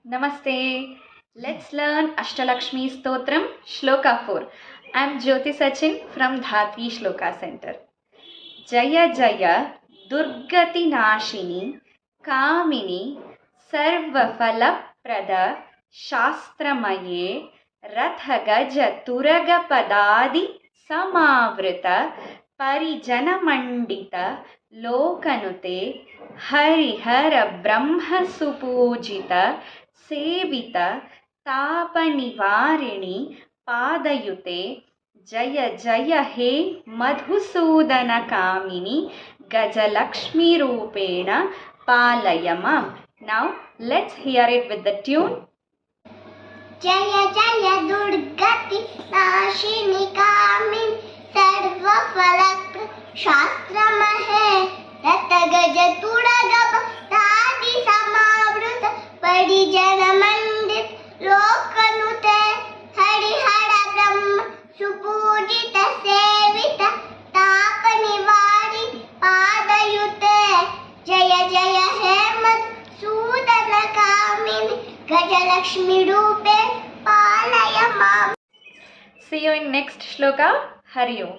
Namaste. Let's learn Ashtalakshmi Stotram Shloka 4. I am Jyoti Sachin from Dhati Shloka Center. Jaya Jaya Durgati Nashini Kamini Sarvafala Prada Shastramaye Rathagaja Turaga Padadi Samavrita Parijanamandita Lokanute Harihara Brahma Supujita ಸೇವಿತ ತಾಪ ನಿವಾರಿಣಿ ಪಾದಯುತೆ ಜಯ ಜಯ ಹೇ ಮಧುಸೂದನ ಕಾಮಿನಿ ಗಜಲಕ್ಷ್ಮೀ ರೂಪೇಣ ಪಾಲಯ ಮಾಂ. Now let's hear it with the tune. ಜಯ ಜಯ ದುರ್ಗತಿ ನಾಶಿನಿ ಕಾಮಿನಿ ಸರ್ವ ಫಲಪ್ರ ಶಾಸ್ತ್ರಮಹೇ ರಥ ಗಜ ತುಡಗ ತಾದಿ ಸಮಾವೃತ ಪರಿಜನ ಮಂಡಿತ ಲೋಕನುತೆ ಹರಿಹರ ಬ್ರಹ್ಮ ಸುಪೂಜಿತ ಸೇವಿತ ತಾಪ ನಿವಾರಿ ಪಾದಯುತೆ ಜಯ ಜಯ ಹೇಮತ್ ಸೂದನ ಕಾಮಿನಿ ಗಜಲಕ್ಷ್ಮಿ ರೂಪೇ ಪಾಲಯ ಮಾಂ. See you in next shloka. Hari Om.